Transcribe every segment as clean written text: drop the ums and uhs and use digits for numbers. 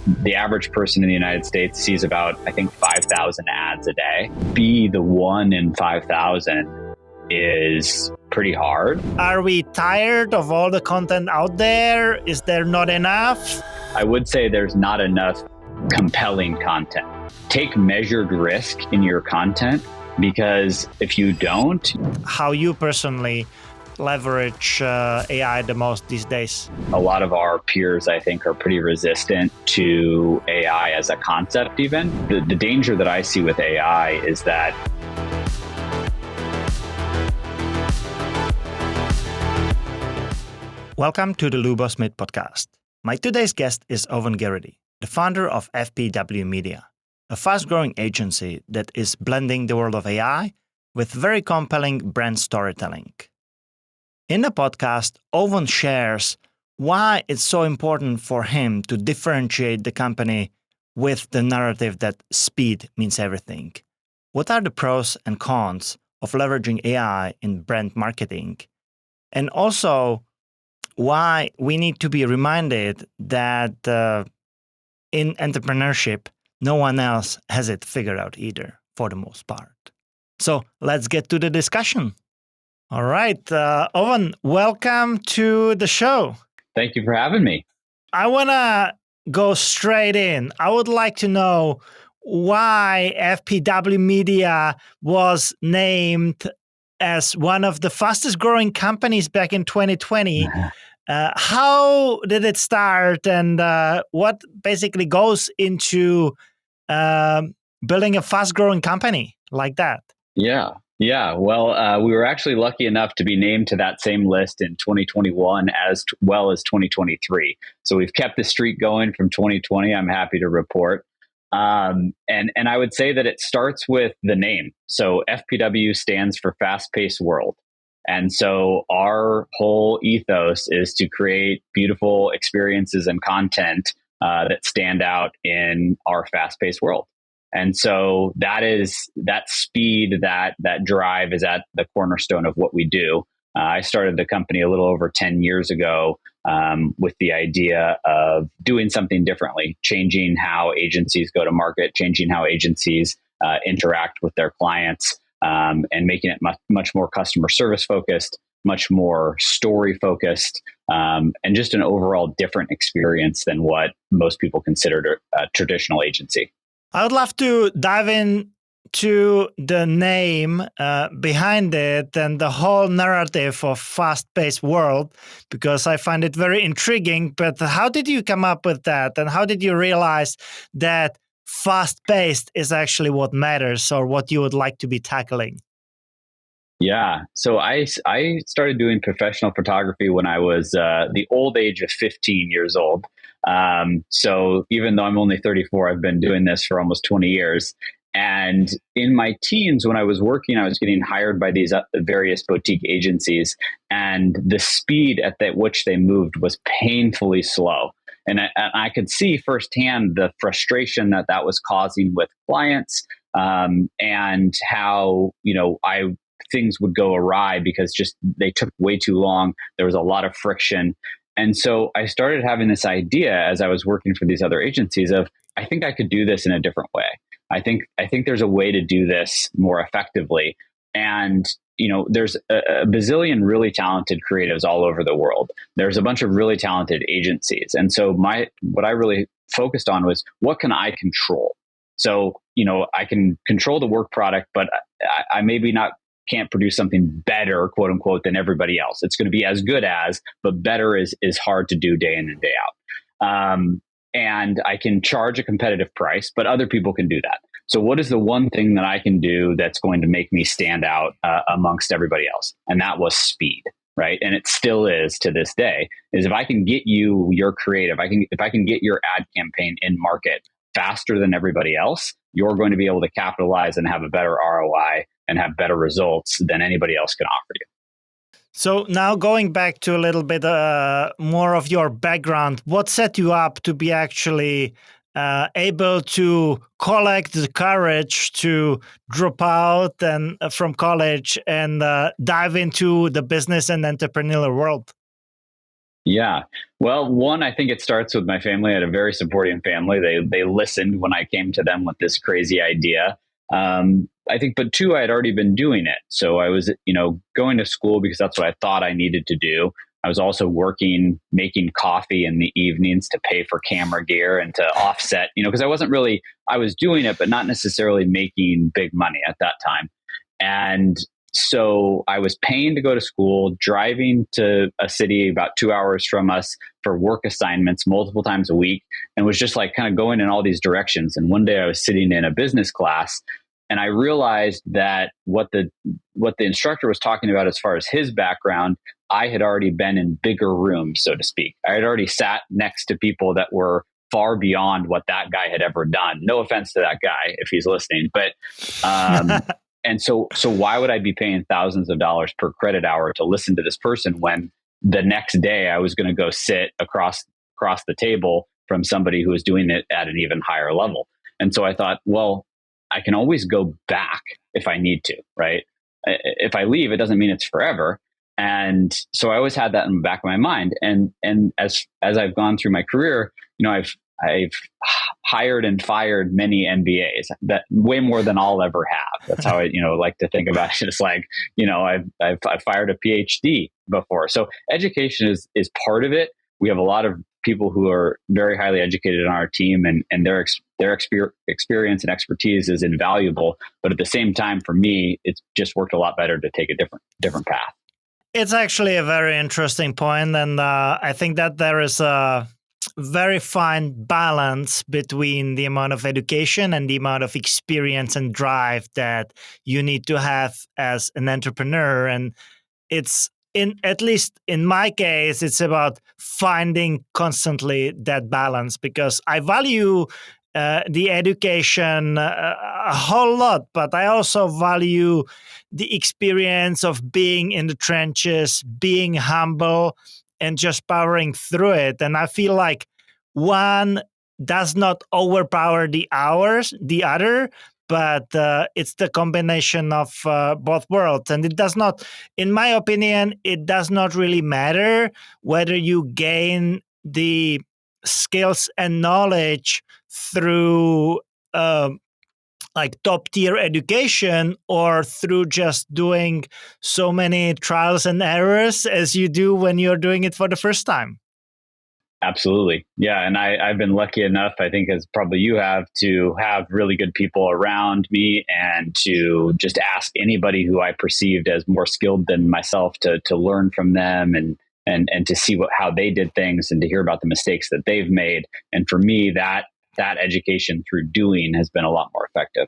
The average person in the United States sees about, I think, 5,000 ads a day. Be the one in 5,000 is pretty hard. Are we tired of all the content out there? Is there not enough? I would say there's not enough compelling content. Take measured risk in your content, because if you don't... How you personally leverage AI the most these days? A lot of our peers, I think, are pretty resistant to AI as a concept even. The danger that I see with AI is that Welcome to the Lubo Smith podcast. My today's guest is Owen Garitty, the founder of FPW Media, a fast-growing agency that is blending the world of AI with very compelling brand storytelling. In the podcast, Owen shares why it's so important for him to differentiate the company with the narrative that speed means everything. What are the pros and cons of leveraging AI in brand marketing? And also, why we need to be reminded that in entrepreneurship, no one else has it figured out either, for the most part. So let's get to the discussion. All right, Owen, welcome to the show. Thank you for having me. I want to go straight in. I would like to know why FPW Media was named as one of the fastest growing companies back in 2020. How did it start, and what basically goes into building a fast growing company like that? Yeah. Well, we were actually lucky enough to be named to that same list in 2021 as well as 2023. So we've kept the streak going from 2020. I'm happy to report. And I would say that it starts with the name. So FPW stands for Fast Paced World. And so our whole ethos is to create beautiful experiences and content that stand out in our fast paced world. And so that speed, that drive is at the cornerstone of what we do. I started the company a little over 10 years ago with the idea of doing something differently, changing how agencies go to market, changing how agencies interact with their clients, and making it much more customer service focused, much more story focused, and just an overall different experience than what most people consider a traditional agency. I would love to dive into the name behind it and the whole narrative of fast-paced world, because I find it very intriguing. But how did you come up with that? And how did you realize that fast-paced is actually what matters, or what you would like to be tackling? Yeah. So I started doing professional photography when I was the old age of 15 years old. So even though I'm only 34, I've been doing this for almost 20 years. And in my teens, when I was working, I was getting hired by these various boutique agencies, and the speed at which they moved was painfully slow. And I could see firsthand the frustration that was causing with clients, and how, things would go awry because just they took way too long. There was a lot of friction. And so I started having this idea as I was working for these other agencies of, I think I could do this in a different way. I think there's a way to do this more effectively. And, there's a bazillion really talented creatives all over the world. There's a bunch of really talented agencies. And so what I really focused on was, what can I control? So, I can control the work product, but I maybe can't produce something better, quote unquote, than everybody else. It's going to be as good as, but better is hard to do day in and day out. And I can charge a competitive price, but other people can do that. So what is the one thing that I can do that's going to make me stand out amongst everybody else? And that was speed, right? And it still is to this day, is if I can get your creative, if I can get your ad campaign in market faster than everybody else, you're going to be able to capitalize and have a better ROI and have better results than anybody else can offer you. So now going back to a little bit more of your background, what set you up to be actually able to collect the courage to drop out from college and dive into the business and entrepreneurial world? Yeah. Well, one, I think it starts with my family. I had a very supporting family. They listened when I came to them with this crazy idea. I think, but two, I had already been doing it. So I was, going to school because that's what I thought I needed to do. I was also working, making coffee in the evenings to pay for camera gear and to offset, because I was doing it, but not necessarily making big money at that time. And so I was paying to go to school, driving to a city about 2 hours from us for work assignments multiple times a week, and was just like kind of going in all these directions. And one day I was sitting in a business class, and I realized that what the instructor was talking about as far as his background, I had already been in bigger rooms, so to speak. I had already sat next to people that were far beyond what that guy had ever done. No offense to that guy if he's listening, but and so why would I be paying thousands of dollars per credit hour to listen to this person when the next day I was going to go sit across the table from somebody who was doing it at an even higher level? And so I thought, well, I can always go back if I need to, right? If I leave, it doesn't mean it's forever. And so I always had that in the back of my mind. And as I've gone through my career, I've hired and fired many MBAs, that way more than I'll ever have. That's how I, like to think about it. It's like, I've fired a PhD before. So education is part of it. We have a lot of people who are very highly educated on our team, and their experience and expertise is invaluable. But at the same time, for me, it's just worked a lot better to take a different path. It's actually a very interesting point, and I think that there is a very fine balance between the amount of education and the amount of experience and drive that you need to have as an entrepreneur. And it's at least in my case, it's about finding constantly that balance, because I value the education a whole lot, but I also value the experience of being in the trenches, being humble, and just powering through it. And I feel like one does not overpower the other, but it's the combination of both worlds. And it does not, in my opinion, it does not really matter whether you gain the skills and knowledge through like top tier education or through just doing so many trials and errors as you do when you're doing it for the first time. Absolutely. Yeah. And I've been lucky enough, I think, as probably you have, to have really good people around me and to just ask anybody who I perceived as more skilled than myself to learn from them and to see how they did things and to hear about the mistakes that they've made. And for me, that education through doing has been a lot more effective.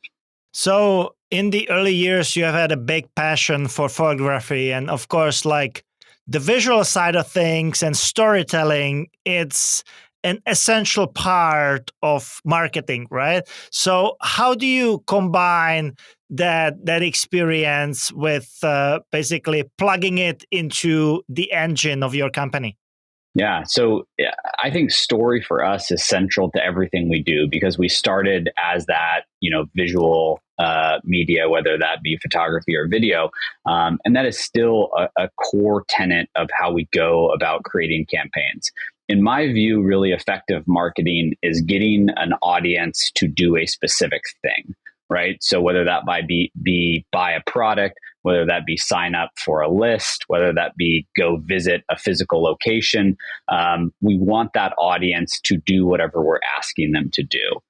So in the early years, you have had a big passion for photography. And of course, like the visual side of things and storytelling, it's an essential part of marketing, right? So how do you combine that experience with basically plugging it into the engine of your company? Yeah. So I think story for us is central to everything we do, because we started as that, visual media, whether that be photography or video. And that is still a core tenet of how we go about creating campaigns. In my view, really effective marketing is getting an audience to do a specific thing, right? So whether that be buy a product, whether that be sign up for a list, whether that be go visit a physical location, we want that audience to do whatever we're asking them to do.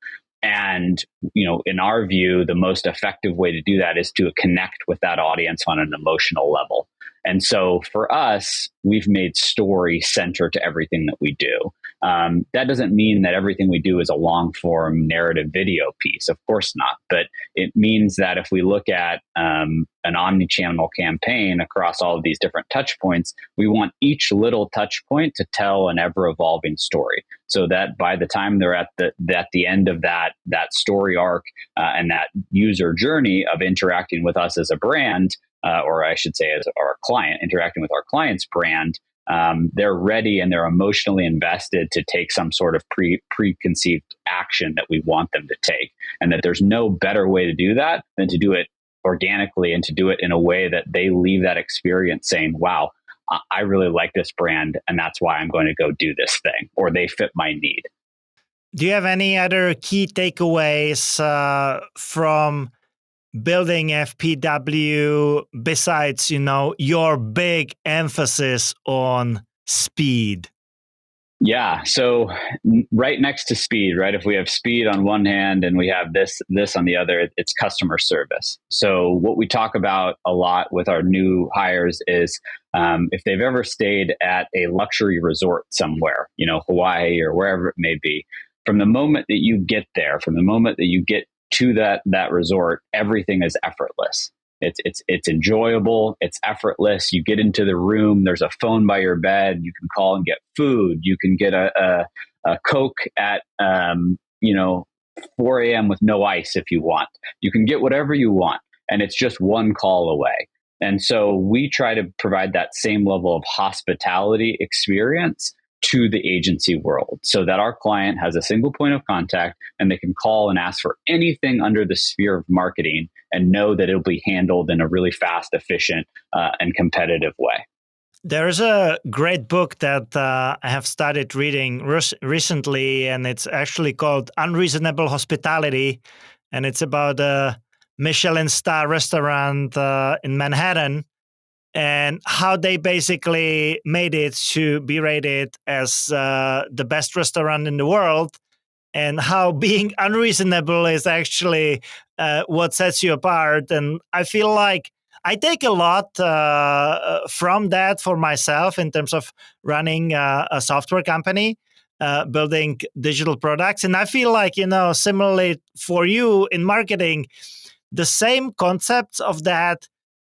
And, in our view, the most effective way to do that is to connect with that audience on an emotional level. And so for us, we've made story center to everything that we do. That doesn't mean that everything we do is a long form narrative video piece. Of course not. But it means that if we look at an omni-channel campaign across all of these different touch points, we want each little touch point to tell an ever evolving story, so that by the time they're at the end of that story arc and that user journey of interacting with us as a brand, or I should say as our client, interacting with our client's brand, they're ready and they're emotionally invested to take some sort of preconceived action that we want them to take. And that there's no better way to do that than to do it organically and to do it in a way that they leave that experience saying, wow, I really like this brand, and that's why I'm going to go do this thing, or they fit my need. Do you have any other key takeaways from building FPW besides, your big emphasis on speed? Yeah. So right next to speed, right? If we have speed on one hand and we have this on the other, it's customer service. So what we talk about a lot with our new hires is if they've ever stayed at a luxury resort somewhere, Hawaii or wherever it may be, from the moment that you get there, from the moment that you get to that resort, everything is effortless. It's enjoyable. It's effortless. You get into the room. There's a phone by your bed. You can call and get food. You can get a Coke at 4 a.m. with no ice if you want. You can get whatever you want, and it's just one call away. And so we try to provide that same level of hospitality experience to the agency world so that our client has a single point of contact and they can call and ask for anything under the sphere of marketing and know that it'll be handled in a really fast, efficient, and competitive way. There's a great book that I have started reading recently, and it's actually called Unreasonable Hospitality. And it's about a Michelin star restaurant in Manhattan and how they basically made it to be rated as the best restaurant in the world, and how being unreasonable is actually what sets you apart. And I feel like I take a lot from that for myself in terms of running a software company, building digital products. And I feel like, similarly for you in marketing, the same concepts of that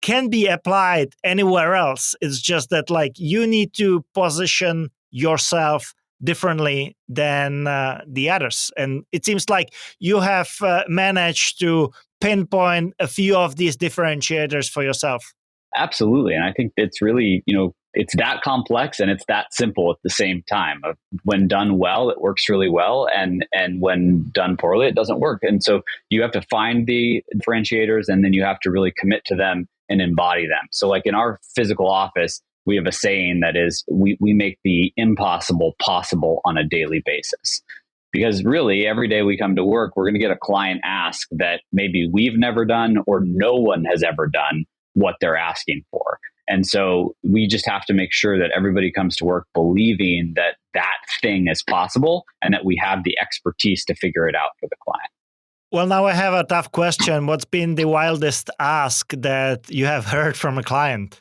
can be applied anywhere else. It's just that you need to position yourself differently than the others. And it seems like you have managed to pinpoint a few of these differentiators for yourself. Absolutely. And I think it's really, it's that complex and it's that simple at the same time. When done well, it works really well. And when done poorly, it doesn't work. And so you have to find the differentiators, and then you have to really commit to them and embody them. So like in our physical office, we have a saying that is, we make the impossible possible on a daily basis. Because really, every day we come to work, we're going to get a client ask that maybe we've never done or no one has ever done what they're asking for. And so we just have to make sure that everybody comes to work believing that that thing is possible and that we have the expertise to figure it out for the client. Well, now I have a tough question. What's been the wildest ask that you have heard from a client?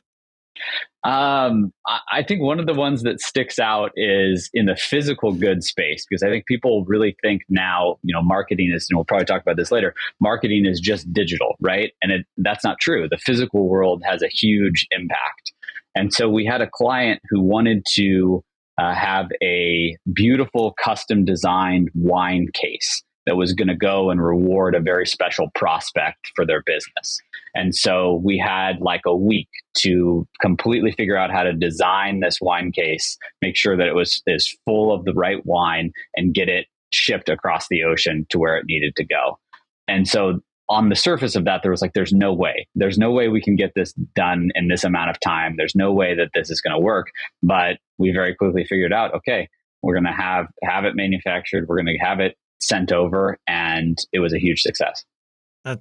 I think one of the ones that sticks out is in the physical goods space, because I think people really think now, marketing is, and we'll probably talk about this later, marketing is just digital, right? And that's not true. The physical world has a huge impact. And so we had a client who wanted to have a beautiful custom designed wine case that was going to go and reward a very special prospect for their business. And so we had like a week to completely figure out how to design this wine case, make sure that it is full of the right wine, and get it shipped across the ocean to where it needed to go. And so on the surface of that, there was there's no way we can get this done in this amount of time. There's no way that this is going to work. But we very quickly figured out, okay, we're going to have it manufactured. We're going to have it sent over, and it was a huge success.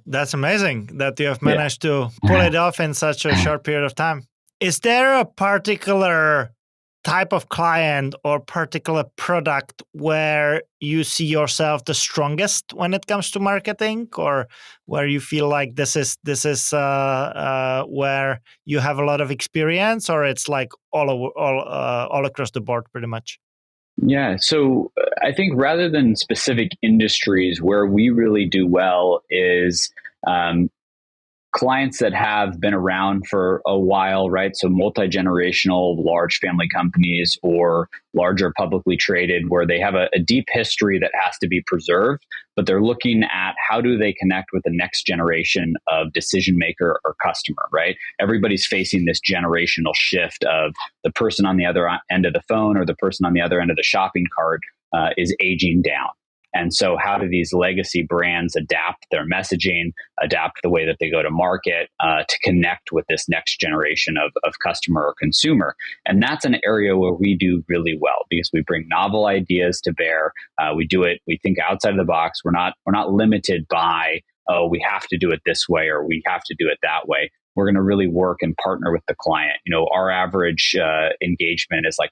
That's amazing that you have managed to pull it off in such a short period of time. Is there a particular type of client or particular product where you see yourself the strongest when it comes to marketing, or where you feel like this is where you have a lot of experience, or it's all across the board pretty much? Yeah. So I think rather than specific industries, where we really do well is clients that have been around for a while, right? So multi-generational, large family companies or larger publicly traded, where they have a deep history that has to be preserved, but they're looking at how do they connect with the next generation of decision maker or customer, right? Everybody's facing this generational shift of the person on the other end of the phone or the person on the other end of the shopping cart is aging down. And so how do these legacy brands adapt their messaging, adapt the way that they go to market to connect with this next generation of customer or consumer? And that's an area where we do really well because we bring novel ideas to bear. We think outside of the box. We're not limited by, oh, we have to do it this way or we have to do it that way. We're going to really work and partner with the client. Our average engagement is like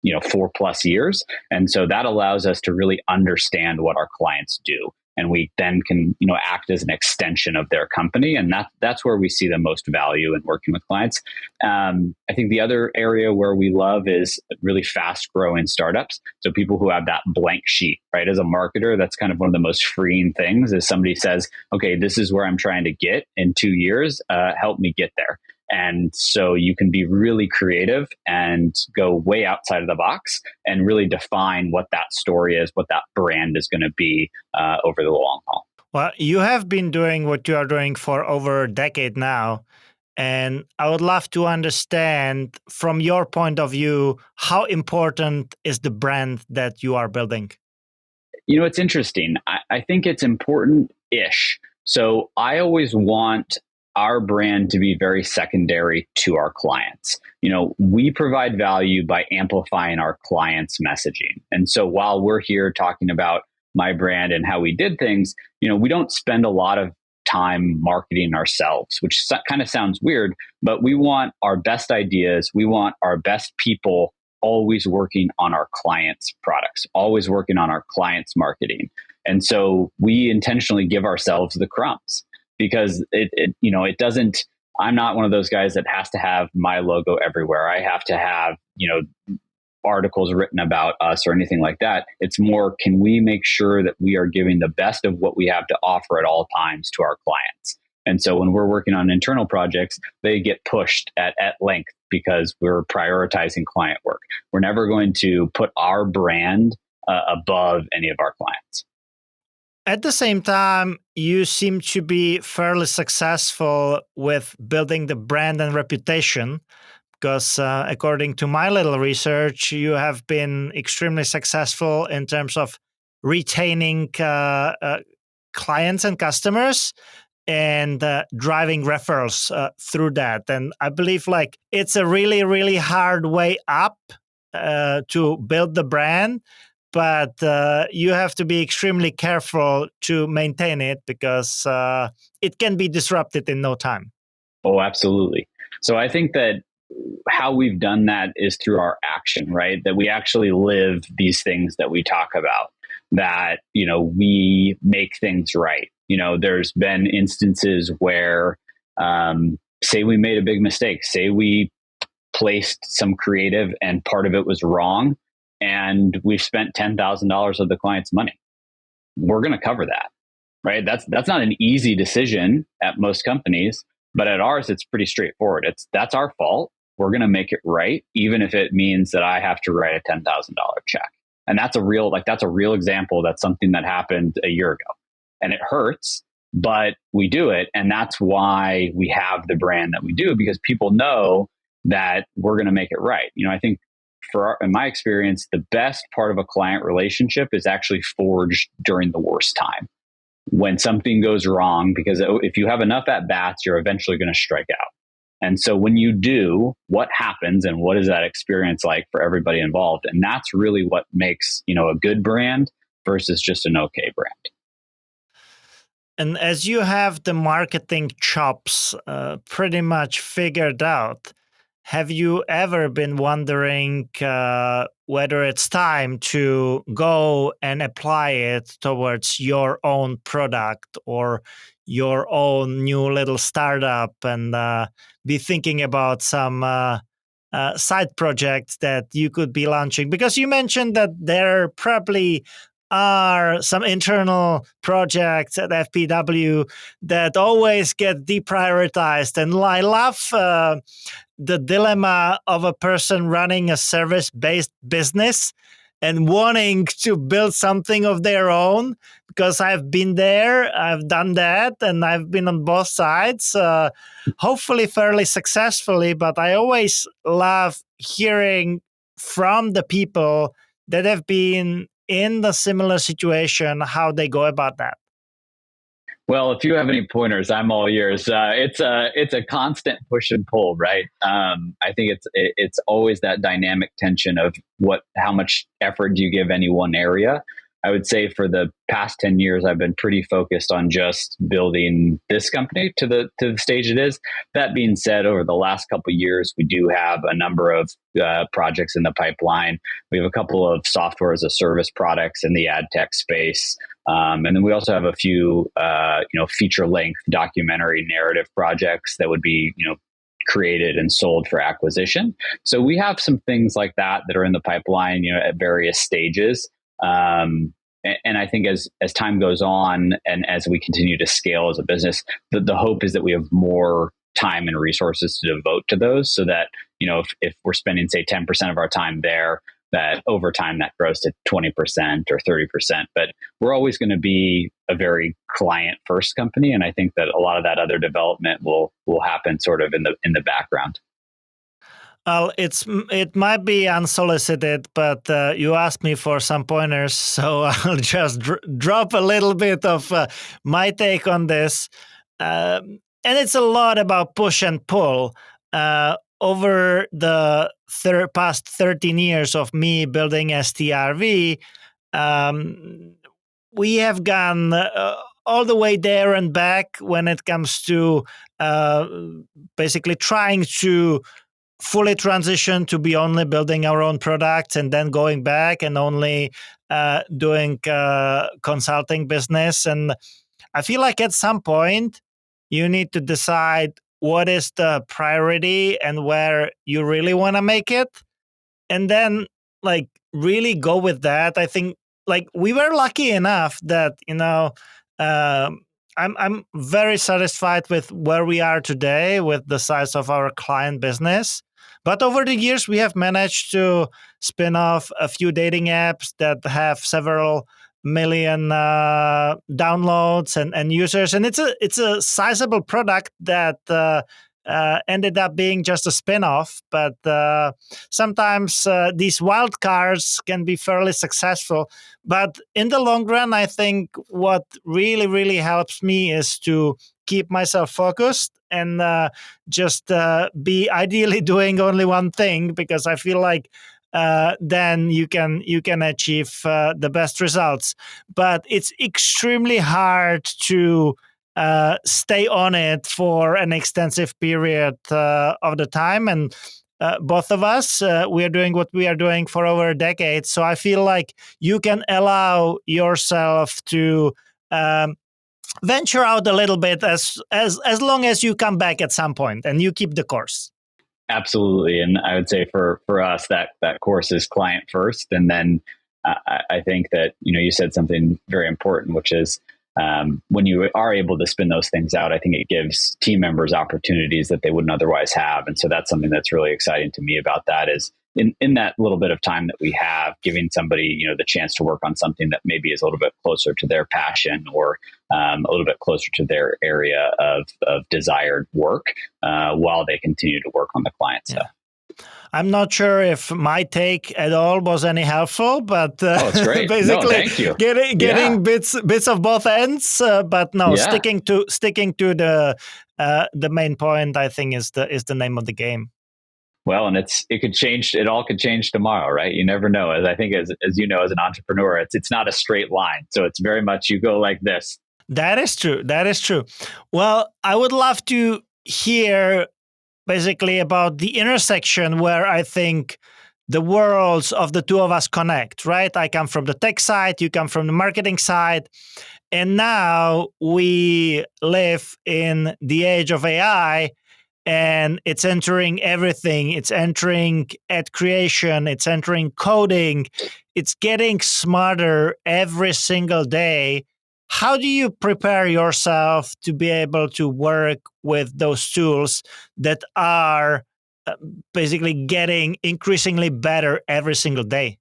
4+ years. And so that allows us to really understand what our clients do. And we then can, act as an extension of their company. And that's where we see the most value in working with clients. I think the other area where we love is really fast growing startups. So people who have that blank sheet, right? As a marketer, that's kind of one of the most freeing things is somebody says, okay, this is where I'm trying to get in 2 years. Help me get there. And so you can be really creative and go way outside of the box and really define what that story is, what that brand is going to be over the long haul. Well, you have been doing what you are doing for over a decade now. And I would love to understand from your point of view, how important is the brand that you are building? It's interesting. I think it's important-ish. So I always want our brand to be very secondary to our clients. We provide value by amplifying our clients' messaging. And so while we're here talking about my brand and how we did things, we don't spend a lot of time marketing ourselves, which kind of sounds weird, but we want our best ideas. We want our best people always working on our clients' products, always working on our clients' marketing. And so we intentionally give ourselves the crumbs. Because it doesn't, I'm not one of those guys that has to have my logo everywhere. I have to have, articles written about us or anything like that. It's more, can we make sure that we are giving the best of what we have to offer at all times to our clients? And so when we're working on internal projects, they get pushed at length because we're prioritizing client work. We're never going to put our brand above any of our clients. At the same time, you seem to be fairly successful with building the brand and reputation because according to my little research, you have been extremely successful in terms of retaining clients and customers and driving referrals through that. And I believe it's a really, really hard way up to build the brand. But you have to be extremely careful to maintain it because it can be disrupted in no time. Oh, absolutely. So I think that how we've done that is through our action, right? That we actually live these things that we talk about, that, we make things right. There's been instances where, say we made a big mistake, say we placed some creative and part of it was wrong, and we've spent $10,000 of the client's money. We're going to cover that, right? That's not an easy decision at most companies, but at ours, it's pretty straightforward. That's our fault. We're going to make it right, even if it means that I have to write a $10,000 check. And that's a real example. That's something that happened a year ago, and it hurts, but we do it. And that's why we have the brand that we do, because people know that we're going to make it right. I think in my experience, the best part of a client relationship is actually forged during the worst time, when something goes wrong, because if you have enough at bats, you're eventually going to strike out. And so when you do, what happens and what is that experience like for everybody involved? And that's really what makes, a good brand versus just an okay brand. And as you have the marketing chops pretty much figured out, have you ever been wondering whether it's time to go and apply it towards your own product or your own new little startup and be thinking about some side projects that you could be launching? Because you mentioned that there probably are some internal projects at FPW that always get deprioritized. And I love the dilemma of a person running a service-based business and wanting to build something of their own, because I've been there, I've done that, and I've been on both sides, hopefully fairly successfully. But I always love hearing from the people that have been in the similar situation, how they go about that? Well, if you have any pointers, I'm all ears. It's a constant push and pull, right? I think it's always that dynamic tension of how much effort do you give any one area. I would say for the past 10 years, I've been pretty focused on just building this company to the stage it is. That being said, over the last couple of years, we do have a number of projects in the pipeline. We have a couple of software as a service products in the ad tech space. And then we also have a few, feature length documentary narrative projects that would be, created and sold for acquisition. So we have some things like that are in the pipeline, at various stages. And I think as time goes on and as we continue to scale as a business, the hope is that we have more time and resources to devote to those, so that if we're spending say 10% of our time there, that over time that grows to 20% or 30%. But we're always going to be a very client first company, and I think that a lot of that other development will happen sort of in the background. Well, it might be unsolicited, but you asked me for some pointers, so I'll just drop a little bit of my take on this. And it's a lot about push and pull. Over the past 13 years of me building STRV, we have gone all the way there and back when it comes to basically trying to fully transition to be only building our own products, and then going back and only doing consulting business. And I feel like at some point you need to decide what is the priority and where you really want to make it, and then really go with that. I think we were lucky enough that I'm very satisfied with where we are today with the size of our client business. But over the years, we have managed to spin off a few dating apps that have several million downloads and users, and it's a sizable product that ended up being just a spin-off. But sometimes these wild cards can be fairly successful. But in the long run, I think what really, really helps me is to keep myself focused and just be ideally doing only one thing, because I feel like then you can achieve the best results. But it's extremely hard to stay on it for an extensive period of the time. And both of us, we are doing what we are doing for over a decade. So I feel like you can allow yourself to venture out a little bit as long as you come back at some point and you keep the course. Absolutely. And I would say for us, that course is client first. And then I think that, you said something very important, which is when you are able to spin those things out, I think it gives team members opportunities that they wouldn't otherwise have. And so that's something that's really exciting to me about that, is in that little bit of time that we have, giving somebody, the chance to work on something that maybe is a little bit closer to their passion, or a little bit closer to their area of desired work, while they continue to work on the client stuff. I'm not sure if my take at all was any helpful, but it's great. basically no, thank you. getting bits of both ends. But no, sticking to the main point, I think, is the name of the game. Well, and it could change. It all could change tomorrow, right? You never know. As I think, as you know, as an entrepreneur, it's not a straight line. So it's very much you go like this. That is true. That is true. Well, I would love to hear basically about the intersection where I think the worlds of the two of us connect, right? I come from the tech side, you come from the marketing side, and now we live in the age of AI, and it's entering everything. It's entering ad creation, it's entering coding, it's getting smarter every single day. How do you prepare yourself to be able to work with those tools that are basically getting increasingly better every single day?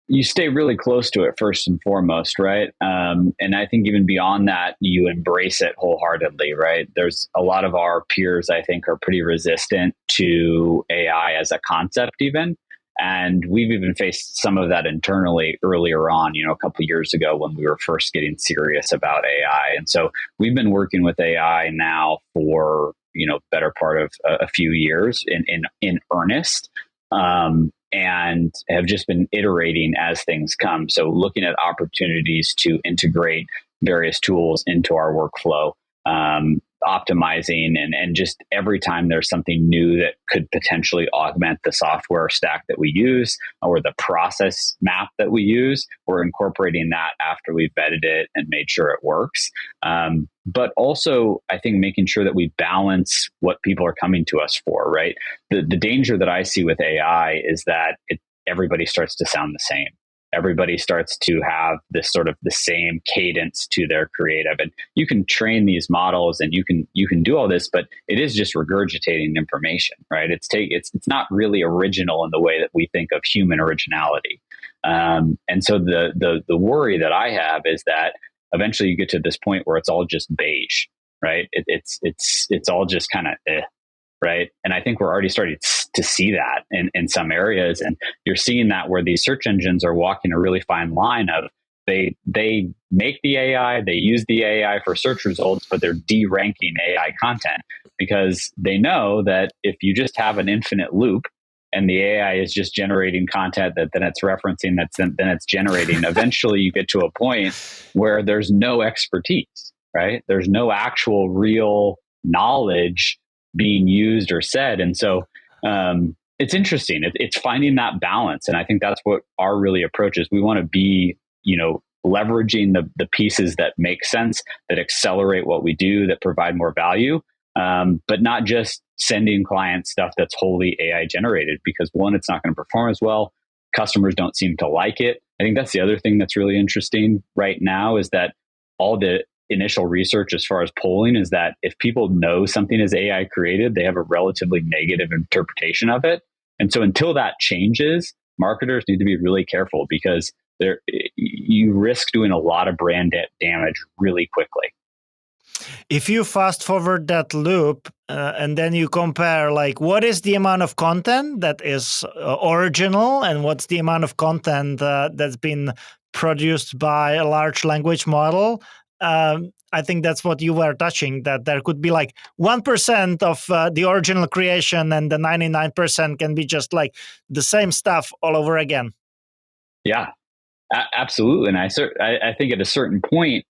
You stay really close to it first and foremost, right? And I think even beyond that, you embrace it wholeheartedly, right? There's a lot of our peers, I think, are pretty resistant to AI as a concept even. And we've even faced some of that internally earlier on, a couple of years ago when we were first getting serious about AI. And so we've been working with AI now for, better part of a few years in earnest. And have just been iterating as things come. So looking at opportunities to integrate various tools into our workflow, optimizing and just every time there's something new that could potentially augment the software stack that we use or the process map that we use, we're incorporating that after we've vetted it and made sure it works. But also, I think making sure that we balance what people are coming to us for, right? The danger that I see with AI is that everybody starts to sound the same. Everybody starts to have this sort of the same cadence to their creative, and you can train these models and you can do all this, but it is just regurgitating information, right? It's not really original in the way that we think of human originality. And so the worry that I have is that eventually you get to this point where it's all just beige, right? It's all just kind of right? And I think we're already starting to see that in some areas. And you're seeing that where these search engines are walking a really fine line of they make the AI, they use the AI for search results, but they're de-ranking AI content because they know that if you just have an infinite loop and the AI is just generating content that then it's referencing, then it's generating, eventually you get to a point where there's no expertise, right? There's no actual real knowledge being used or said. And so it's interesting. It's finding that balance. And I think that's what our really approach is. We want to be, leveraging the pieces that make sense, that accelerate what we do, that provide more value, but not just sending clients stuff that's wholly AI generated, because one, it's not going to perform as well. Customers don't seem to like it. I think that's the other thing that's really interesting right now is that all the initial research as far as polling is that if people know something is AI created, they have a relatively negative interpretation of it. And so until that changes, marketers need to be really careful because you risk doing a lot of brand damage really quickly. If you fast forward that loop and then you compare, like, what is the amount of content that is original and what's the amount of content that's been produced by a large language model, I think that's what you were touching, that there could be like 1% of the original creation and the 99% can be just like the same stuff all over again. Yeah, absolutely. And I think at a certain point,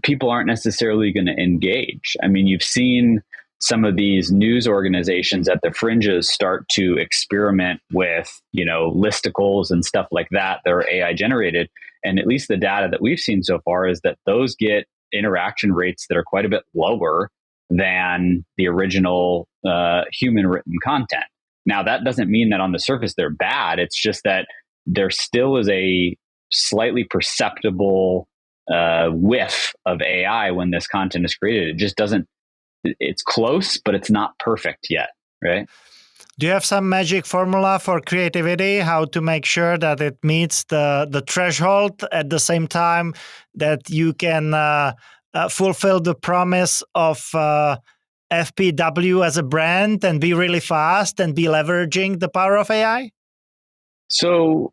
people aren't necessarily going to engage. I mean, you've seen some of these news organizations at the fringes start to experiment with, listicles and stuff like that are AI generated. And at least the data that we've seen so far is that those get interaction rates that are quite a bit lower than the original human written content. Now, that doesn't mean that on the surface they're bad. It's just that there still is a slightly perceptible whiff of AI when this content is created. It just doesn't, it's close, but it's not perfect yet, right? Do you have some magic formula for creativity, how to make sure that it meets the threshold at the same time that you can fulfill the promise of FPW as a brand and be really fast and be leveraging the power of AI? So,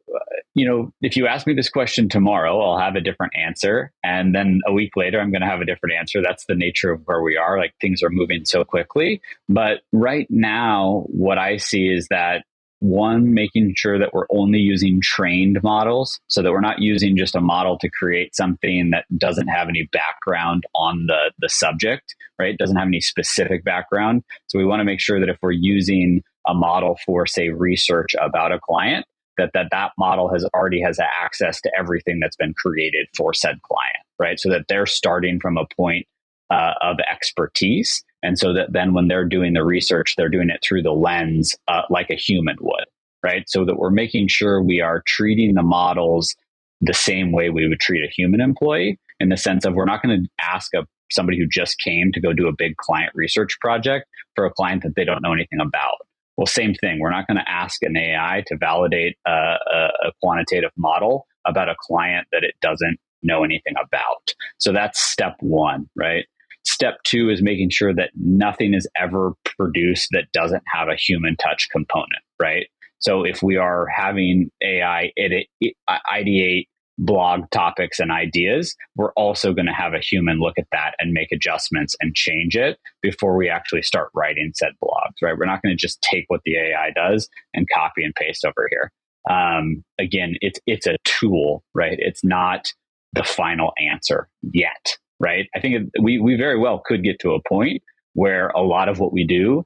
if you ask me this question tomorrow, I'll have a different answer. And then a week later, I'm going to have a different answer. That's the nature of where we are. Like, things are moving so quickly. But right now, what I see is that one, making sure that we're only using trained models so that we're not using just a model to create something that doesn't have any background on the subject, right? Doesn't have any specific background. So we want to make sure that if we're using a model for, say, research about a client, that model already has access to everything that's been created for said client, right? So that they're starting from a point of expertise. And so that then when they're doing the research, they're doing it through the lens like a human would, right? So that we're making sure we are treating the models the same way we would treat a human employee, in the sense of we're not going to ask somebody who just came to go do a big client research project for a client that they don't know anything about. Well, same thing. We're not going to ask an AI to validate a quantitative model about a client that it doesn't know anything about. So that's step one, right? Step two is making sure that nothing is ever produced that doesn't have a human touch component, right? So if we are having AI ideate blog topics and ideas, we're also going to have a human look at that and make adjustments and change it before we actually start writing said blogs, right? We're not going to just take what the AI does and copy and paste over here. Again, it's a tool, right? It's not the final answer yet, right? I think we very well could get to a point where a lot of what we do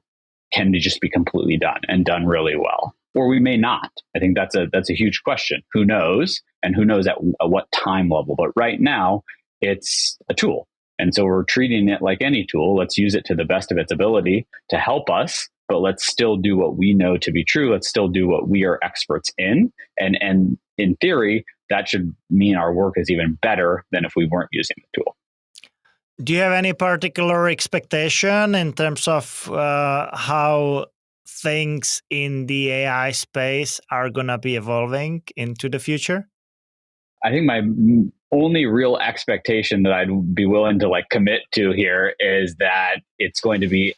can just be completely done and done really well, or we may not. I think that's a huge question. Who knows? And who knows at what time level? But right now, it's a tool. And so we're treating it like any tool. Let's use it to the best of its ability to help us, but let's still do what we know to be true. Let's still do what we are experts in. And in theory, that should mean our work is even better than if we weren't using the tool. Do you have any particular expectation in terms of how things in the AI space are going to be evolving into the future? I think my only real expectation that I'd be willing to commit to here is that it's going to be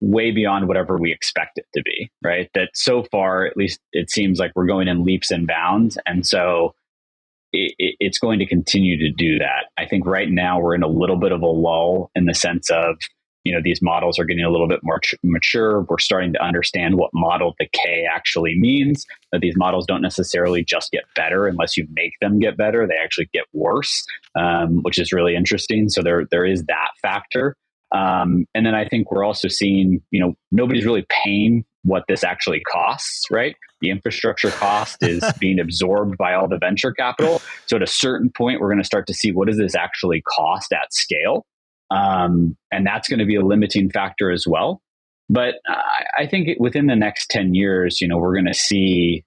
way beyond whatever we expect it to be, right? That so far, at least it seems like we're going in leaps and bounds. And so it's going to continue to do that. I think right now we're in a little bit of a lull in the sense of, these models are getting a little bit more mature. We're starting to understand what model decay actually means, that these models don't necessarily just get better unless you make them get better. They actually get worse, which is really interesting. So there is that factor. And then I think we're also seeing, nobody's really paying what this actually costs, right? The infrastructure cost is being absorbed by all the venture capital. So at a certain point, we're going to start to see, what does this actually cost at scale? And that's going to be a limiting factor as well. But I think within the next 10 years, we're going to see,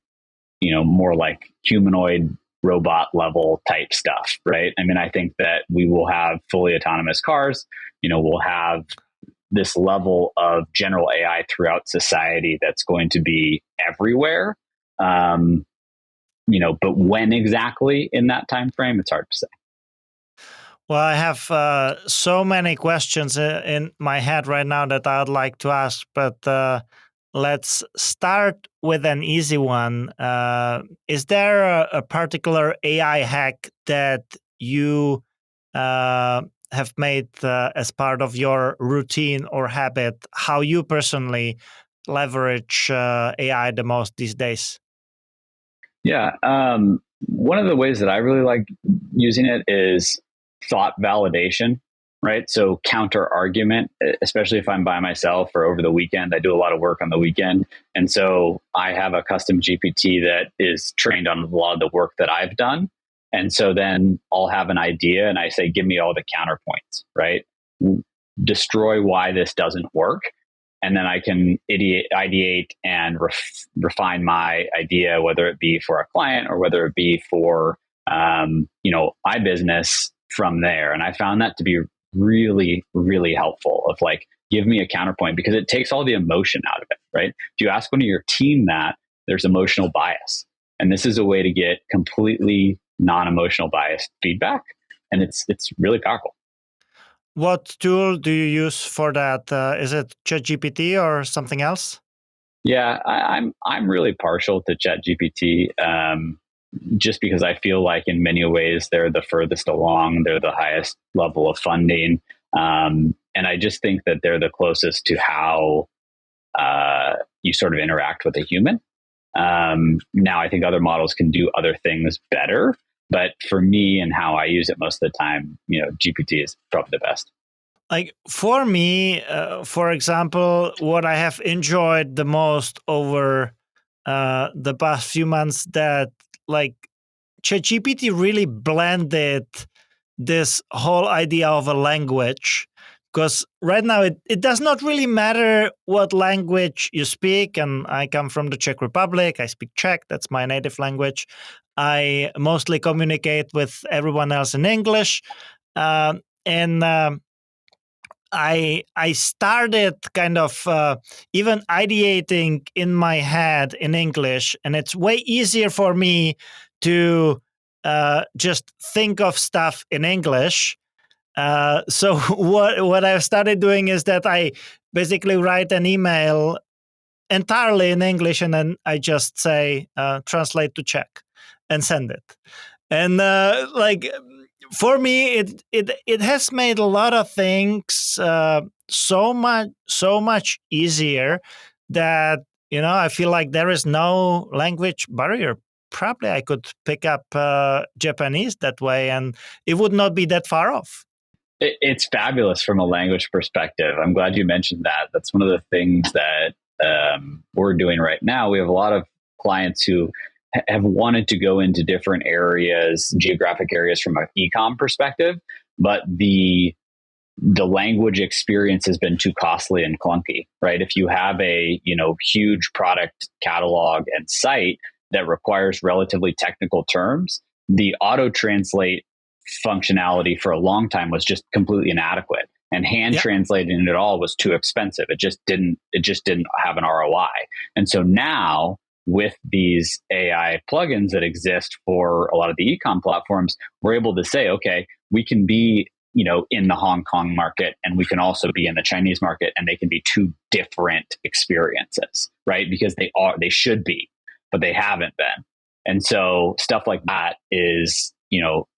more like humanoid robot level type stuff, right? I mean, I think that we will have fully autonomous cars. We'll have this level of general AI throughout society that's going to be everywhere. But when exactly in that time frame, it's hard to say. Well, I have so many questions in my head right now that I'd like to ask, but let's start with an easy one. Is there a particular AI hack that you have made as part of your routine or habit, how you personally leverage AI the most these days? Yeah. One of the ways that I really like using it is thought validation, right? So counter argument, especially if I'm by myself or over the weekend. I do a lot of work on the weekend. And so I have a custom GPT that is trained on a lot of the work that I've done. And so then I'll have an idea and I say, give me all the counterpoints, right? Destroy why this doesn't work. And then I can ideate and refine my idea, whether it be for a client or whether it be for, my business from there. And I found that to be really, really helpful of give me a counterpoint, because it takes all the emotion out of it, right? If you ask one of your team that, there's emotional bias. And this is a way to get completely non-emotional biased feedback. And it's really powerful. What tool do you use for that? Is it ChatGPT or something else? Yeah, I'm really partial to ChatGPT, just because I feel like in many ways they're the furthest along, they're the highest level of funding, and I just think that they're the closest to how you sort of interact with a human. Now, I think other models can do other things better, but for me and how I use it most of the time, GPT is probably the best. Like for me, for example, what I have enjoyed the most over the past few months, that ChatGPT really blended this whole idea of a language. Because right now it does not really matter what language you speak. And I come from the Czech Republic. I speak Czech. That's my native language. I mostly communicate with everyone else in English. I started kind of even ideating in my head in English, and it's way easier for me to just think of stuff in English. So what I've started doing is that I basically write an email entirely in English, and then I just say translate to Czech and send it. And for me, it has made a lot of things so much easier that I feel like there is no language barrier. Probably I could pick up Japanese that way, and it would not be that far off. It's fabulous from a language perspective. I'm glad you mentioned that. That's one of the things that we're doing right now. We have a lot of clients who have wanted to go into different areas, geographic areas from an e-com perspective, but the language experience has been too costly and clunky, right? If you have a huge product catalog and site that requires relatively technical terms, the auto translate functionality for a long time was just completely inadequate, and hand translating it all was too expensive. It just didn't have an ROI. And so now with these AI plugins that exist for a lot of the e-com platforms, we're able to say, okay, we can be in the Hong Kong market, and we can also be in the Chinese market, and they can be two different experiences, right? Because they should be, but they haven't been. And so stuff like that is,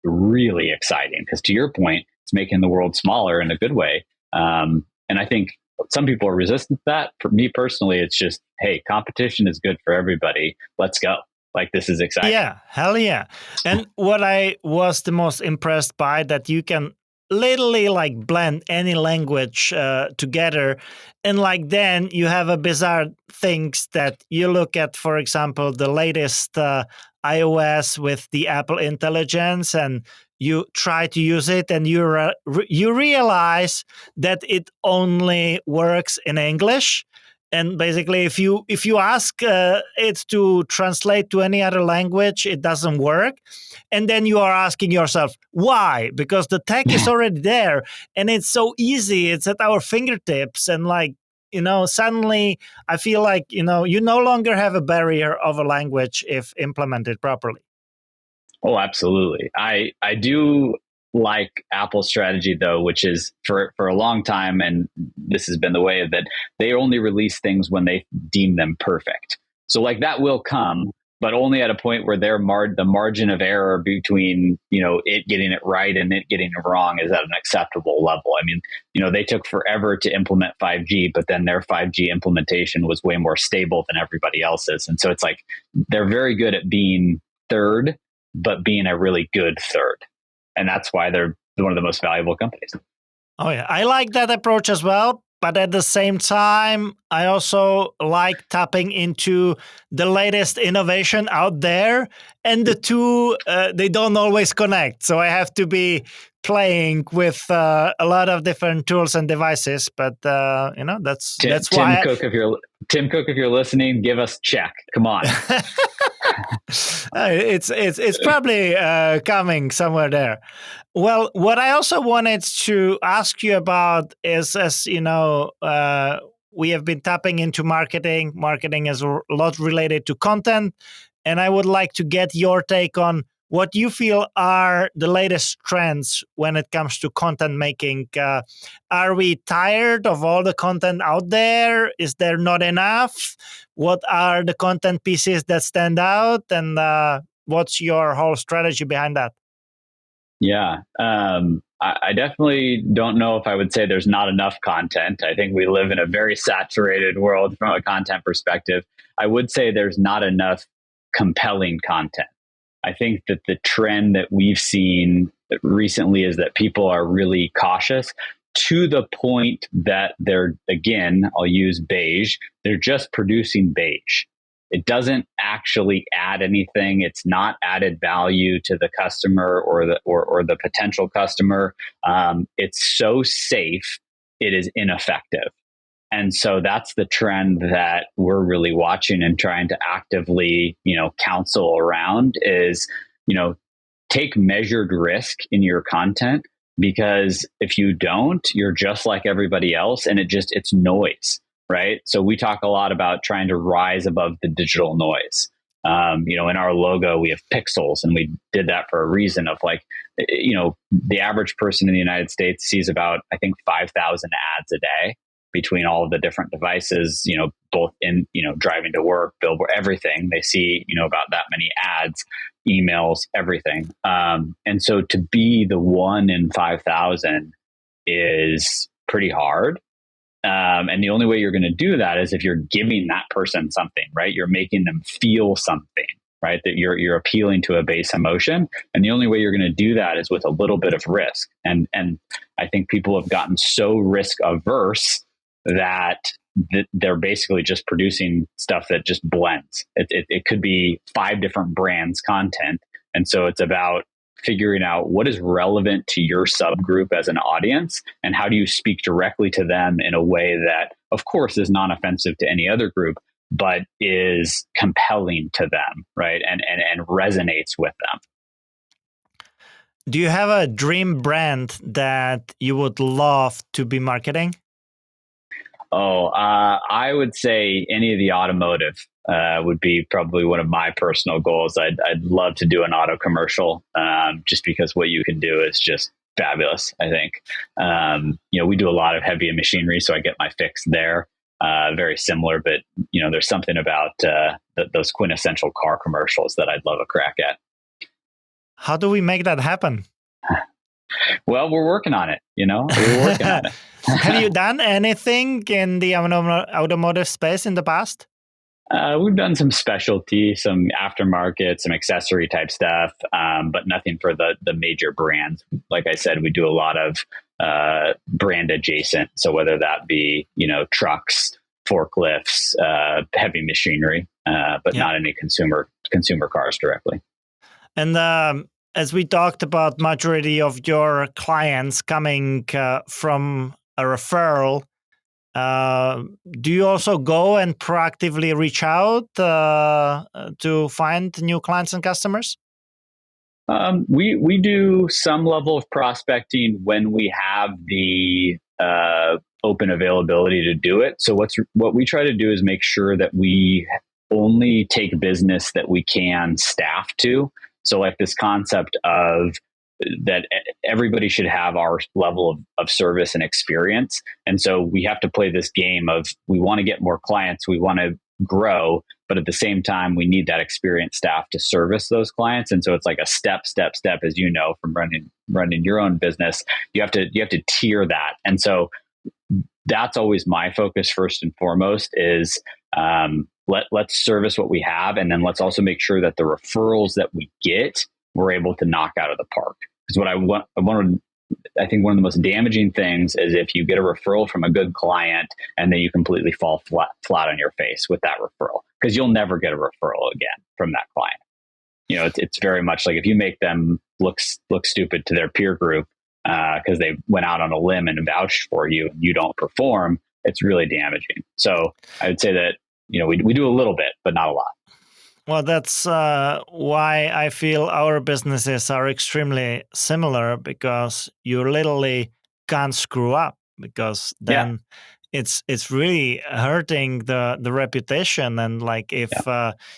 really exciting, because to your point, it's making the world smaller in a good way. And I think some people are resistant to that. For me personally, it's just, hey, competition is good for everybody. Let's go. Like, this is exciting. Yeah, hell yeah. And what I was the most impressed by, that you can literally blend any language together, and then you have a bizarre things that you look at, for example, the latest iOS with the Apple Intelligence, and you try to use it, and you realize that it only works in English. And basically, if you ask it to translate to any other language, it doesn't work. And then you are asking yourself, why? Because the tech is already there, and it's so easy. It's at our fingertips. And suddenly I feel like, you no longer have a barrier of a language if implemented properly. Oh, absolutely. I do like Apple's strategy, though, which is for a long time, and this has been the way, that they only release things when they deem them perfect. So that will come, but only at a point where the margin of error between it getting it right and it getting it wrong is at an acceptable level. I mean, they took forever to implement 5G, but then their 5G implementation was way more stable than everybody else's, and so it's like they're very good at being third, but being a really good third. And that's why they're one of the most valuable companies. Oh, yeah. I like that approach as well. But at the same time, I also like tapping into the latest innovation out there. And the two, they don't always connect. So I have to be playing with a lot of different tools and devices. But, that's why... Tim Cook, if you're listening, give us check. Come on. It's probably coming somewhere there. Well, what I also wanted to ask you about is, as we have been tapping into marketing. Marketing is a lot related to content, and I would like to get your take on what you feel are the latest trends when it comes to content making. Are we tired of all the content out there? Is there not enough? What are the content pieces that stand out? And what's your whole strategy behind that? Yeah, I definitely don't know if I would say there's not enough content. I think we live in a very saturated world from a content perspective. I would say there's not enough compelling content. I think that the trend that we've seen recently is that people are really cautious, to the point that they're, again, I'll use beige, they're just producing beige. It doesn't actually add anything. It's not added value to the customer or the potential customer. It's so safe, it is ineffective. And so that's the trend that we're really watching and trying to actively, counsel around is, take measured risk in your content, because if you don't, you're just like everybody else, and it's noise. Right. So we talk a lot about trying to rise above the digital noise. In our logo, we have pixels, and we did that for a reason of the average person in the United States sees about, I think, 5,000 ads a day. between all of the different devices, both in, driving to work, billboard, everything. They see, about that many ads, emails, everything. And so to be the 1 in 5,000 is pretty hard. And the only way you're going to do that is if you're giving that person something, right? You're making them feel something, right? That you're appealing to a base emotion. And the only way you're going to do that is with a little bit of risk. And I think people have gotten so risk averse that they're basically just producing stuff that just blends. It could be 5 different brands content. And so it's about figuring out what is relevant to your subgroup as an audience and how do you speak directly to them in a way that, of course, is non-offensive to any other group, but is compelling to them, right? And resonates with them. Do you have a dream brand that you would love to be marketing? I would say any of the automotive would be probably one of my personal goals. I'd love to do an auto commercial, just because what you can do is just fabulous, I think. We do a lot of heavy machinery, so I get my fix there. Very similar, but there's something about those quintessential car commercials that I'd love a crack at. How do we make that happen? Well, we're working on it. We're working on it. Have you done anything in the automotive space in the past? We've done some specialty, some aftermarket, some accessory type stuff, but nothing for the major brands. Like I said, we do a lot of brand adjacent. So whether that be, trucks, forklifts, heavy machinery, but not any consumer cars directly. And as we talked about, majority of your clients coming from a referral, do you also go and proactively reach out to find new clients and customers? We do some level of prospecting when we have the open availability to do it. So what we try to do is make sure that we only take business that we can staff to. So like this concept of that everybody should have our level of service and experience. And so we have to play this game of, we want to get more clients, we want to grow, but at the same time, we need that experienced staff to service those clients. And so it's like a step, as you know, from running your own business, you have to tier that. And so that's always my focus first and foremost is, let's service what we have. And then let's also make sure that the referrals that we get, we're able to knock out of the park. Because I think one of the most damaging things is if you get a referral from a good client and then you completely fall flat on your face with that referral, because you'll never get a referral again from that client. It's very much like if you make them look stupid to their peer group because they went out on a limb and vouched for you and you don't perform, it's really damaging. So I would say that, we do a little bit, but not a lot. Well, that's why I feel our businesses are extremely similar, because you literally can't screw up, because then it's really hurting the reputation. And like if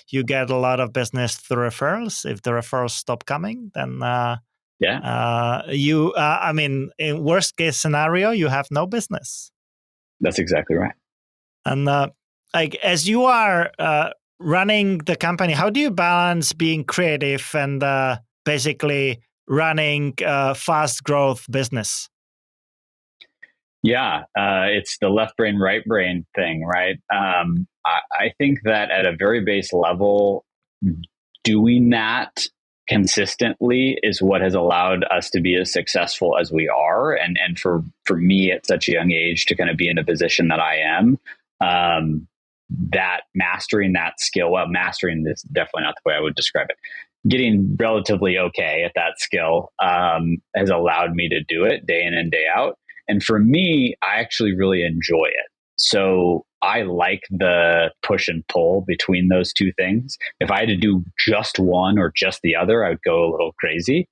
you get a lot of business through referrals, if the referrals stop coming, then in worst case scenario, you have no business. That's exactly right. And as you are running the company, how do you balance being creative and basically running a fast growth business? Yeah, it's the left brain, right brain thing, right? I think that at a very base level, doing that consistently is what has allowed us to be as successful as we are. And for me at such a young age to kind of be in a position that I am, that mastering that skill, mastering is definitely not the way I would describe it. Getting relatively okay at that skill has allowed me to do it day in and day out. And for me, I actually really enjoy it. So I like the push and pull between those two things. If I had to do just one or just the other, I would go a little crazy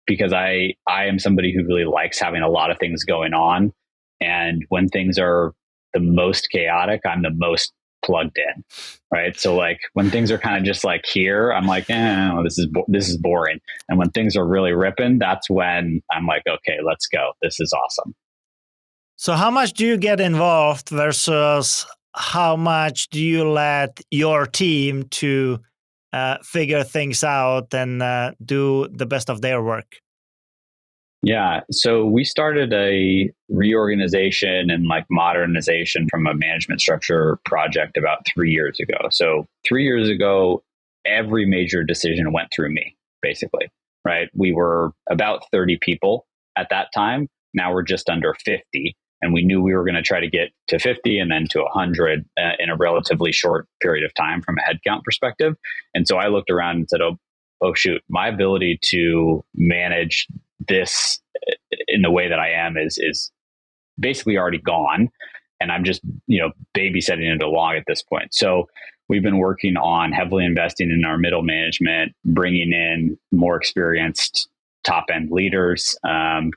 because I am somebody who really likes having a lot of things going on. And when things are the most chaotic, I'm the most plugged in, right? So like when things are kind of just like here, I'm like, this is boring. And when things are really ripping, that's when I'm like, okay, let's go. This is awesome. So how much do you get involved versus how much do you let your team to figure things out and do the best of their work? Yeah. So we started a reorganization and like modernization from a management structure project about 3 years ago. So 3 years ago, every major decision went through me, basically, right? We were about 30 people at that time. Now we're just under 50. And we knew we were going to try to get to 50 and then to 100 in a relatively short period of time from a headcount perspective. And so I looked around and said, oh shoot, my ability to manage this in the way that I am is basically already gone, and I'm just babysitting it along at this point. So we've been working on heavily investing in our middle management, bringing in more experienced top end leaders,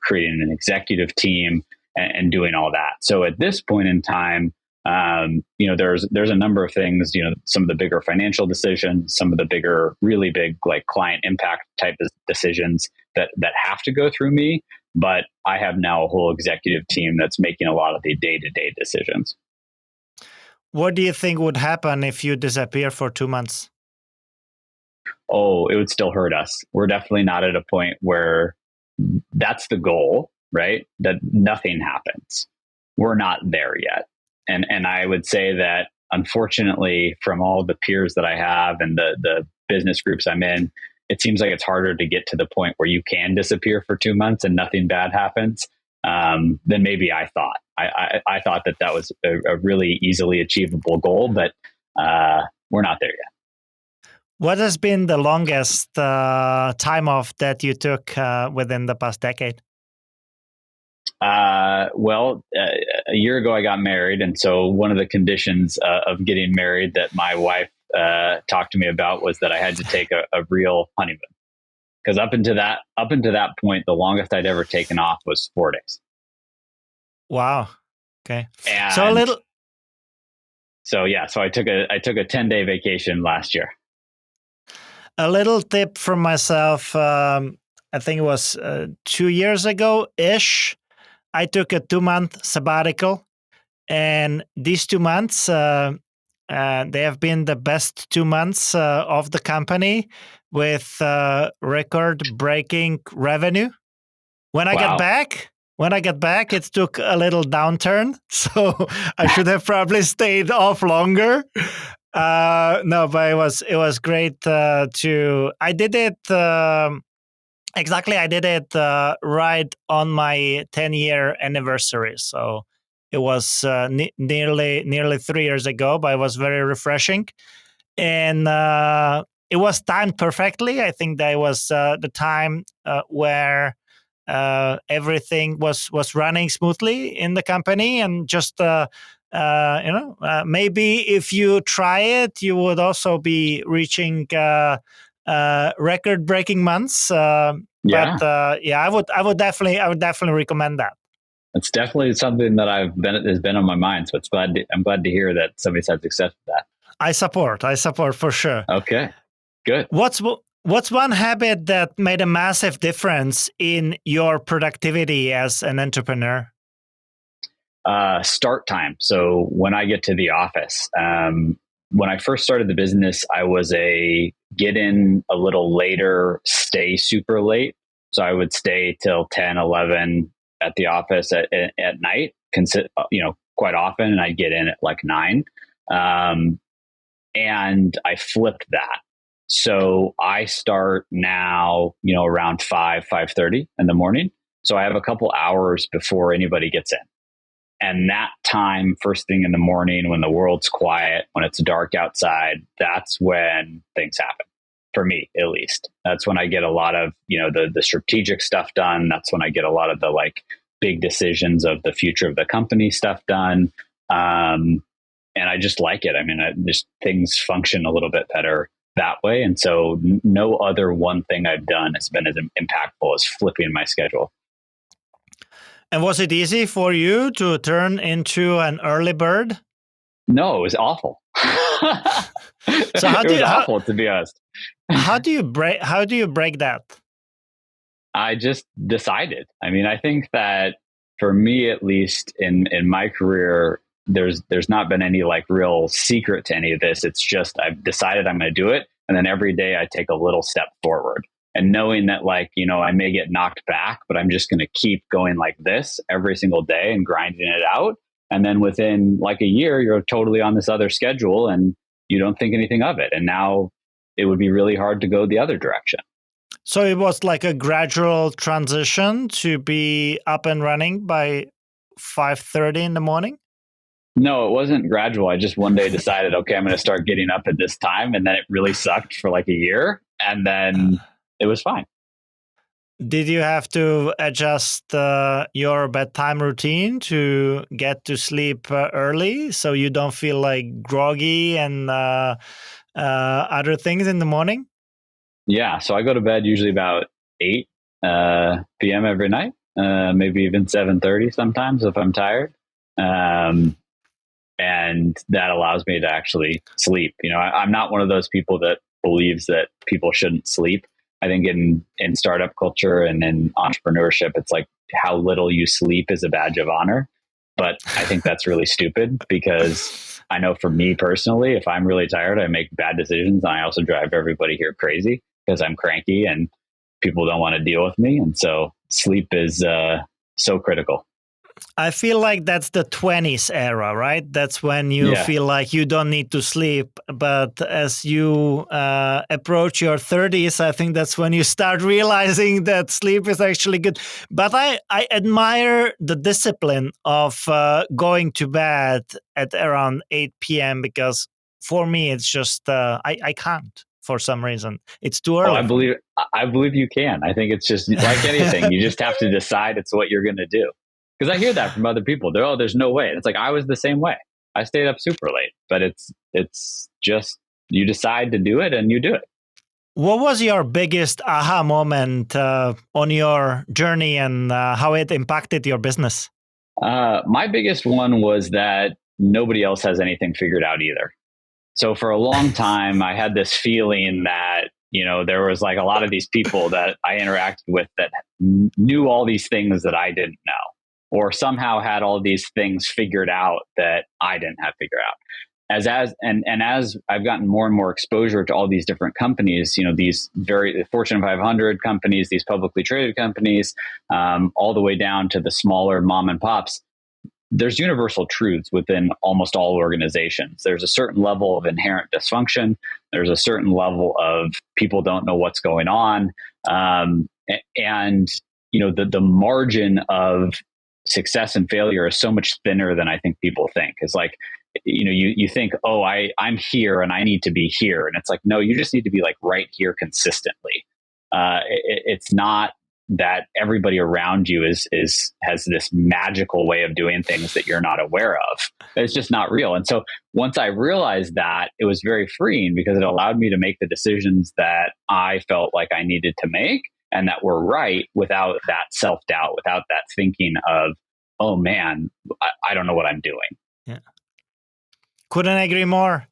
creating an executive team, and doing all that. So at this point in time, there's a number of things, some of the bigger financial decisions, some of the bigger, really big, like client impact type of decisions that have to go through me. But I have now a whole executive team that's making a lot of the day-to-day decisions. What do you think would happen if you disappear for 2 months? Oh, it would still hurt us. We're definitely not at a point where that's the goal, right? That nothing happens. We're not there yet. And I would say that, unfortunately, from all the peers that I have and the business groups I'm in, it seems like it's harder to get to the point where you can disappear for 2 months and nothing bad happens than maybe I thought. I thought that was a really easily achievable goal, but we're not there yet. What has been the longest time off that you took within the past decade? A year ago I got married, and so one of the conditions of getting married that my wife talked to me about was that I had to take a real honeymoon. Because up into that point, the longest I'd ever taken off was 4 days. Wow. Okay. And so a little. So I took a 10-day vacation last year. A little tip from myself. I think it was 2 years ago-ish. I took a 2-month sabbatical, and these 2 months, they have been the best 2 months of the company with record-breaking revenue. When I got back, it took a little downturn, so I should have probably stayed off longer. No, but it was great to. I did it. Exactly, I did it right on my 10-year anniversary. So it was nearly 3 years ago, but it was very refreshing. And it was timed perfectly. I think that was the time where everything was running smoothly in the company. And just, maybe if you try it, you would also be reaching record-breaking months. Yeah. But I would definitely recommend that. It's definitely something that has been on my mind. So I'm glad to hear that somebody's had success with that. I support for sure. Okay, good. What's one habit that made a massive difference in your productivity as an entrepreneur? Start time. So when I get to the office, when I first started the business, I was a get in a little later, stay super late. So I would stay till 10, 11 at the office at night, quite often, and I'd get in at like 9. And I flipped that. So I start now, around 5:30 in the morning. So I have a couple hours before anybody gets in. And that time, first thing in the morning, when the world's quiet, when it's dark outside, that's when things happen. For me, at least. That's when I get a lot of, the strategic stuff done. That's when I get a lot of the big decisions of the future of the company stuff done. And I just like it. I mean, things function a little bit better that way. And so no other one thing I've done has been as impactful as flipping my schedule. And was it easy for you to turn into an early bird? No, it was awful. So it was awful, to be honest. How do you break that? I just decided. I mean, I think that for me, at least in my career, there's not been any like real secret to any of this. It's just I've decided I'm going to do it, and then every day I take a little step forward, and knowing that like I may get knocked back, but I'm just going to keep going like this every single day and grinding it out. And then within like a year, you're totally on this other schedule, and you don't think anything of it. And now it would be really hard to go the other direction. So it was like a gradual transition to be up and running by 5:30 in the morning? No, it wasn't gradual. I just one day decided, okay, I'm going to start getting up at this time. And then it really sucked for like a year. And then it was fine. Did you have to adjust your bedtime routine to get to sleep early so you don't feel like groggy and other things in the morning? Yeah. So I go to bed usually about 8 p.m. every night, maybe even 7:30 sometimes if I'm tired. And that allows me to actually sleep. I'm not one of those people that believes that people shouldn't sleep. I think in startup culture and in entrepreneurship, it's like how little you sleep is a badge of honor. But I think that's really stupid because I know for me personally, if I'm really tired, I make bad decisions. And I also drive everybody here crazy because I'm cranky and people don't want to deal with me. And so sleep is so critical. I feel like that's the 20s era, right? That's when you feel like you don't need to sleep. But as you approach your 30s, I think that's when you start realizing that sleep is actually good. But I admire the discipline of going to bed at around 8 p.m. because for me, it's just, I can't for some reason. It's too early. I believe you can. I think it's just like anything. You just have to decide it's what you're going to do. Because I hear that from other people. There's no way. And it's like, I was the same way. I stayed up super late, but it's just, you decide to do it and you do it. What was your biggest aha moment on your journey and how it impacted your business? My biggest one was that nobody else has anything figured out either. So for a long time, I had this feeling that, there was like a lot of these people that I interacted with that knew all these things that I didn't know, or somehow had all these things figured out that I didn't have figured out. As I've gotten more and more exposure to all these different companies, these very Fortune 500 companies, these publicly traded companies, all the way down to the smaller mom and pops, there's universal truths within almost all organizations. There's a certain level of inherent dysfunction. There's a certain level of people don't know what's going on. And the margin of success and failure is so much thinner than I think people think. It's like, you think, oh, I'm here and I need to be here. And it's like, no, you just need to be like right here consistently. It's not that everybody around you has this magical way of doing things that you're not aware of. It's just not real. And so once I realized that, it was very freeing because it allowed me to make the decisions that I felt like I needed to make and that were right without that self-doubt, without that thinking of, oh man, I don't know what I'm doing. Yeah. Couldn't agree more.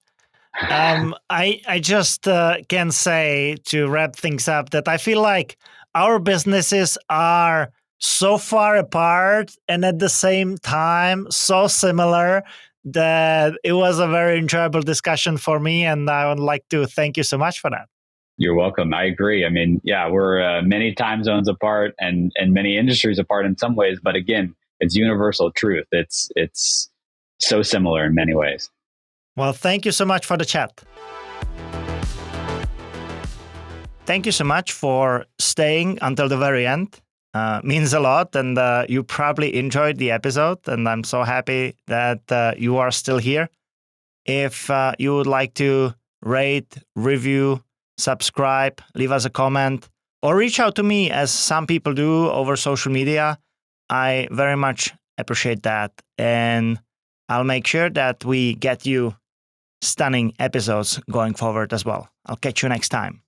I just can say to wrap things up that I feel like our businesses are so far apart and at the same time so similar that it was a very enjoyable discussion for me. And I would like to thank you so much for that. You're welcome. I agree. I mean, yeah, we're many time zones apart and many industries apart in some ways, but again, it's universal truth. It's so similar in many ways. Well, thank you so much for the chat. Thank you so much for staying until the very end. Means a lot, and you probably enjoyed the episode, and I'm so happy that you are still here. If you would like to rate, review, subscribe, leave us a comment, or reach out to me as some people do over social media, I very much appreciate that. And I'll make sure that we get you stunning episodes going forward as well. I'll catch you next time.